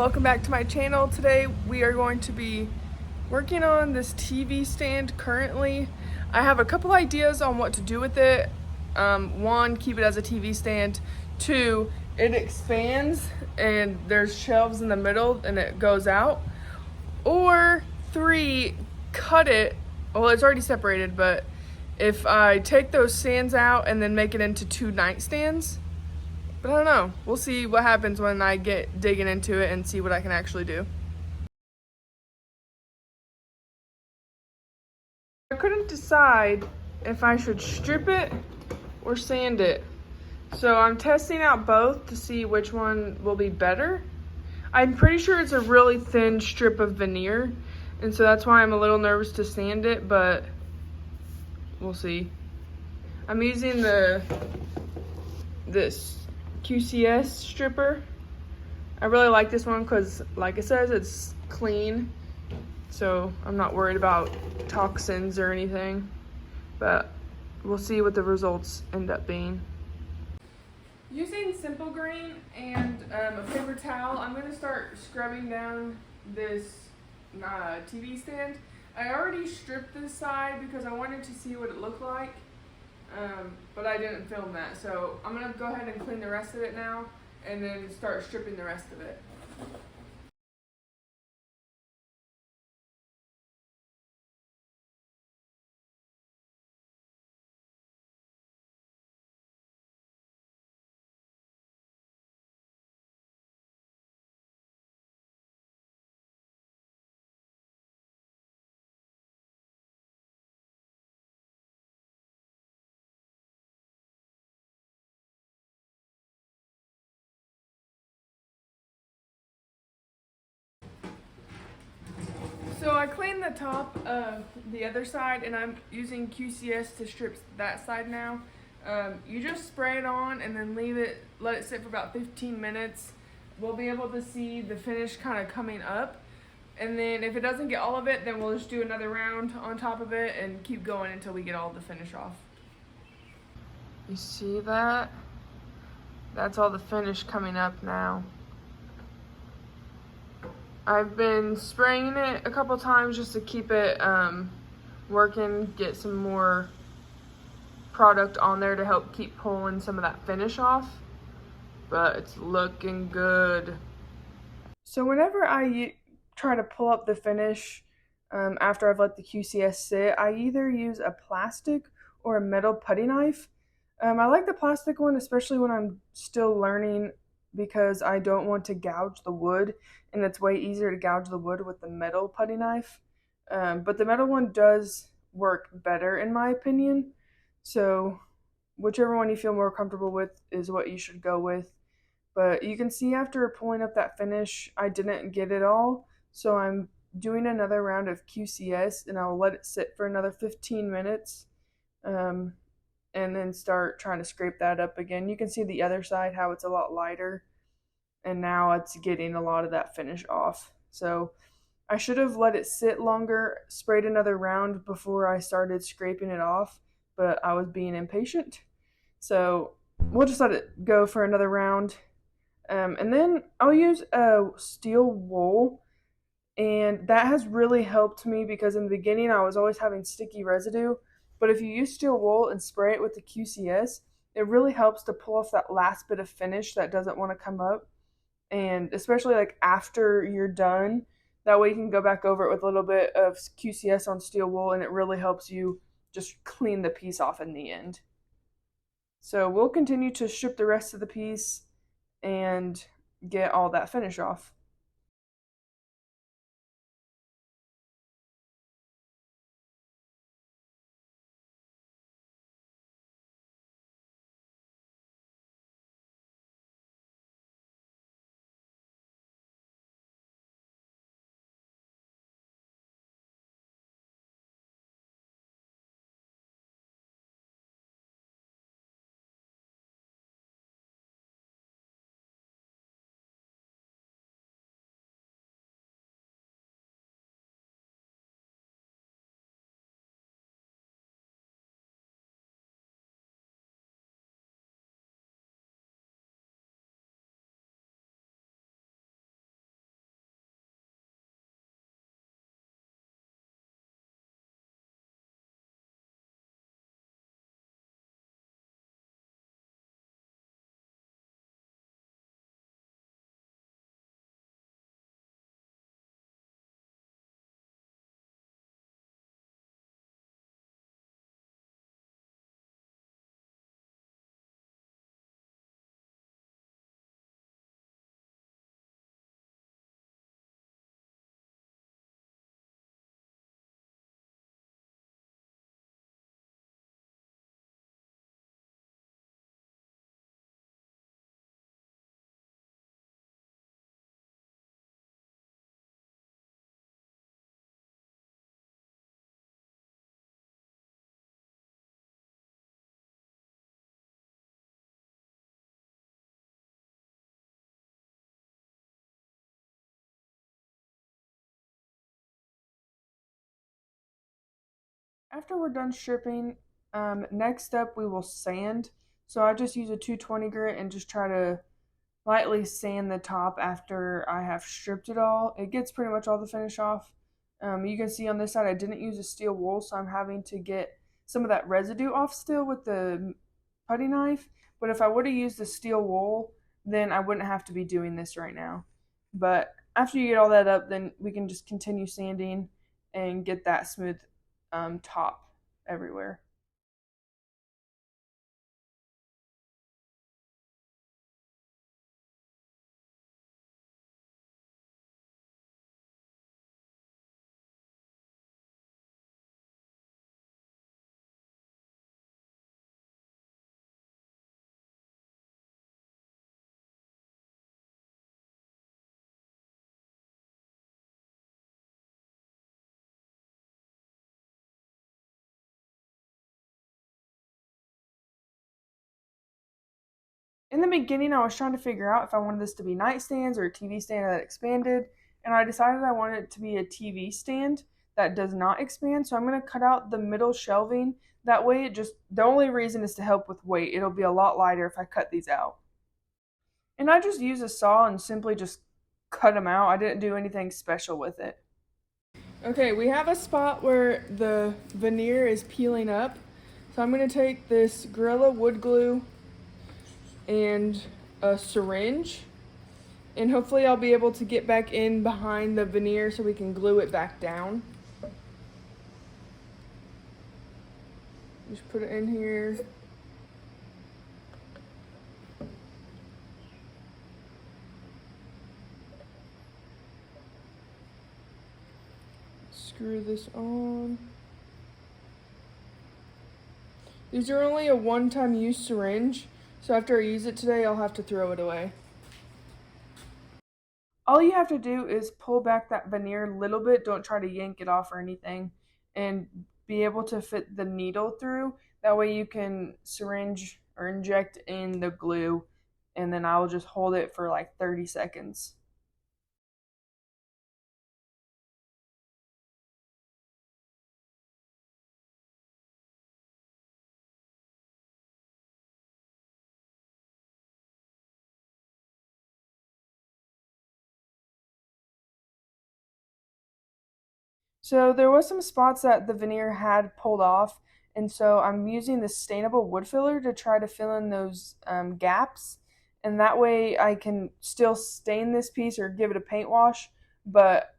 welcome back to my channel. Today we are going to be working on this TV stand currently. I have a couple ideas on what to do with it. One, keep it as a TV stand. Two, it expands and there's shelves in the middle and it goes out. Or three, cut it. Well, it's already separated, but if I take those stands out and then make it into two nightstands. But I don't know. We'll see what happens when I get digging into it and see what I can actually do. I couldn't decide if I should strip it or sand it. So I'm testing out both to see which one will be better. I'm pretty sure it's a really thin strip of veneer, and so that's why I'm a little nervous to sand it, but we'll see. I'm using this QCS stripper. I really like this one because, like it says, it's clean, so I'm not worried about toxins or anything, but we'll see what the results end up being. Using Simple Green and a paper towel, I'm going to start scrubbing down this TV stand. I already stripped this side because I wanted to see what it looked like, but I didn't film that. So I'm going to go ahead and clean the rest of it now and then start stripping the rest of it. So I cleaned the top of the other side and I'm using QCS to strip that side now. You just spray it on and then let it sit for about 15 minutes. We'll be able to see the finish kind of coming up. And then if it doesn't get all of it, then we'll just do another round on top of it and keep going until we get all the finish off. You see that? That's all the finish coming up now. I've been spraying it a couple times just to keep it working, get some more product on there to help keep pulling some of that finish off, but it's looking good. So whenever I try to pull up the finish after I've let the QCS sit, I either use a plastic or a metal putty knife. I like the plastic one, especially when I'm still learning, because I don't want to gouge the wood, and it's way easier to gouge the wood with the metal putty knife. But the metal one does work better in my opinion, so whichever one you feel more comfortable with is what you should go with. But you can see after pulling up that finish, I didn't get it all, so I'm doing another round of QCS and I'll let it sit for another 15 minutes. And then start trying to scrape that up again. You can see the other side, how it's a lot lighter, and now it's getting a lot of that finish off. So I should have let it sit longer, sprayed another round before I started scraping it off, but I was being impatient. So we'll just let it go for another round. And then I'll use a steel wool, and that has really helped me because in the beginning I was always having sticky residue. But if you use steel wool and spray it with the QCS, it really helps to pull off that last bit of finish that doesn't want to come up. And especially like after you're done, that way you can go back over it with a little bit of QCS on steel wool, and it really helps you just clean the piece off in the end. So we'll continue to strip the rest of the piece and get all that finish off. After we're done stripping, next up we will sand. So I just use a 220 grit and just try to lightly sand the top after I have stripped it all. It gets pretty much all the finish off. You can see on this side I didn't use a steel wool, so I'm having to get some of that residue off still with the putty knife. But if I would have used the steel wool, then I wouldn't have to be doing this right now. But after you get all that up, then we can just continue sanding and get that smooth top everywhere. In the beginning, I was trying to figure out if I wanted this to be nightstands or a TV stand that expanded, and I decided I wanted it to be a TV stand that does not expand. So I'm going to cut out the middle shelving. That way, the only reason is to help with weight. It'll be a lot lighter if I cut these out. And I just use a saw and simply just cut them out. I didn't do anything special with it. Okay, we have a spot where the veneer is peeling up. So I'm going to take this Gorilla wood glue and a syringe, and hopefully I'll be able to get back in behind the veneer so we can glue it back down. Just put it in here. Screw this on. These are only a one-time use syringe, so after I use it today, I'll have to throw it away. All you have to do is pull back that veneer a little bit. Don't try to yank it off or anything, and be able to fit the needle through. That way you can syringe or inject in the glue, and then I'll just hold it for like 30 seconds. So there was some spots that the veneer had pulled off, and so I'm using the sustainable wood filler to try to fill in those gaps, and that way I can still stain this piece or give it a paint wash, but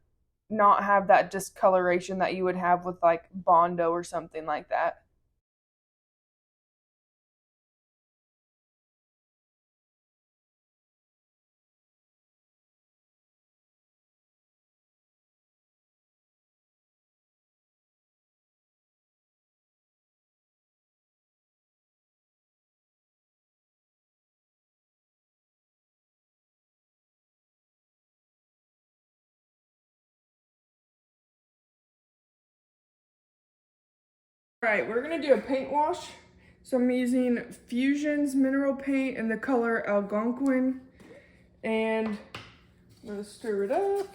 not have that discoloration that you would have with like Bondo or something like that. Alright, we're going to do a paint wash. So I'm using Fusion's mineral paint in the color Algonquin, and I'm going to stir it up.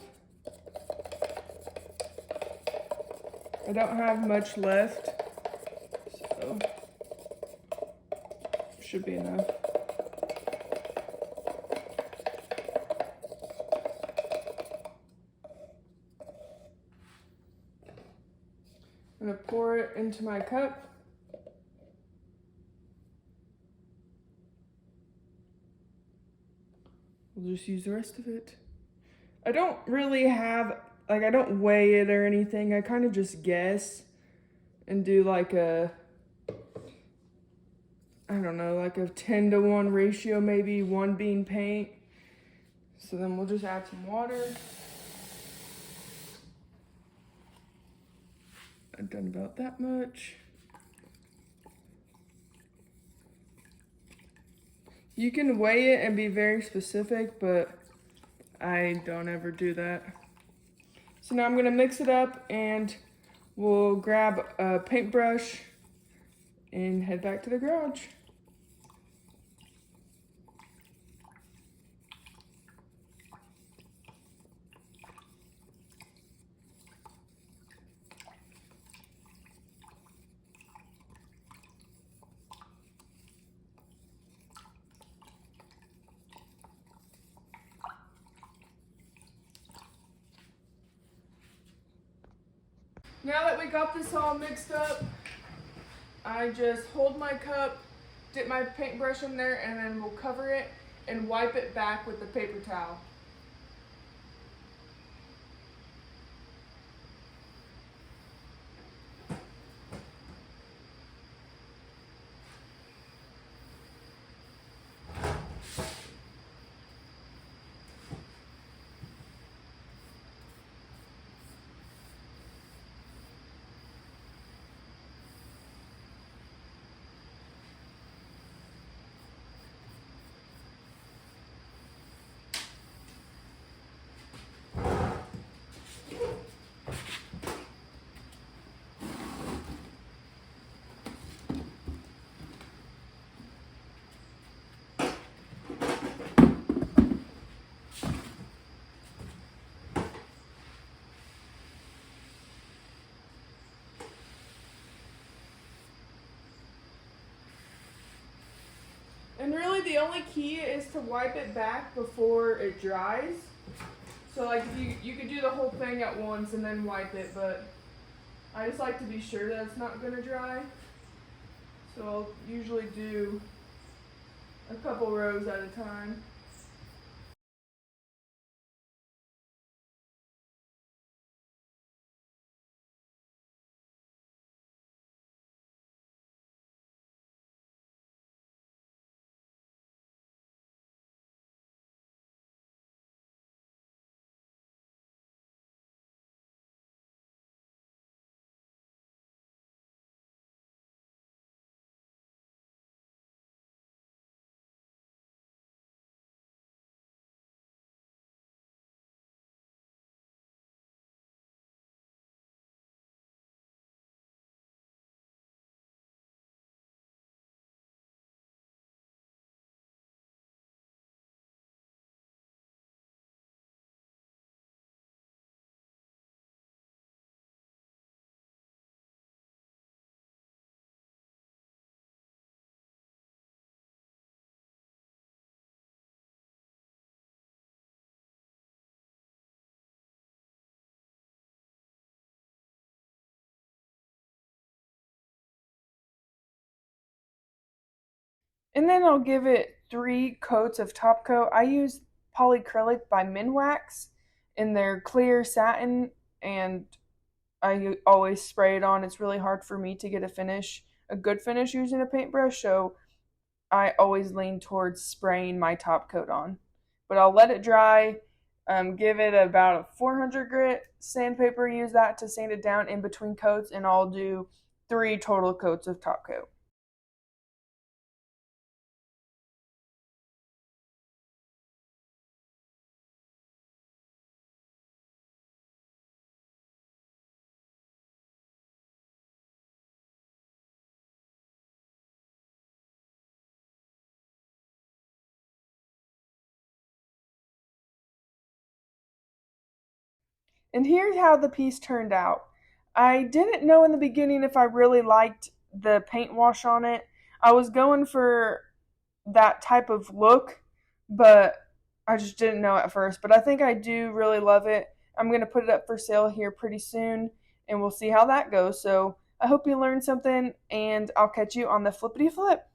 I don't have much left, so should be enough. I'm going to pour it into my cup. We'll just use the rest of it. I don't really have, I don't weigh it or anything. I kind of just guess and do like a, I don't know, like a 10-to-1 ratio, maybe, one being paint. So then we'll just add some water. I've done about that much. You can weigh it and be very specific, but I don't ever do that. So now I'm gonna mix it up and we'll grab a paintbrush and head back to the garage. Now that we got this all mixed up, I just hold my cup, dip my paintbrush in there, and then we'll cover it and wipe it back with the paper towel. And really the only key is to wipe it back before it dries. So like if you could do the whole thing at once and then wipe it, but I just like to be sure that it's not gonna dry. So I'll usually do a couple rows at a time. And then I'll give it 3 coats of top coat. I use polyacrylic by Minwax in their clear satin, and I always spray it on. It's really hard for me to get a good finish using a paintbrush, so I always lean towards spraying my top coat on. But I'll let it dry, give it about a 400 grit sandpaper, use that to sand it down in between coats, and I'll do 3 total coats of top coat. And here's how the piece turned out. I didn't know in the beginning if I really liked the paint wash on it. I was going for that type of look, but I just didn't know at first. But I think I do really love it. I'm going to put it up for sale here pretty soon, and we'll see how that goes. So I hope you learned something, and I'll catch you on the flippity flip.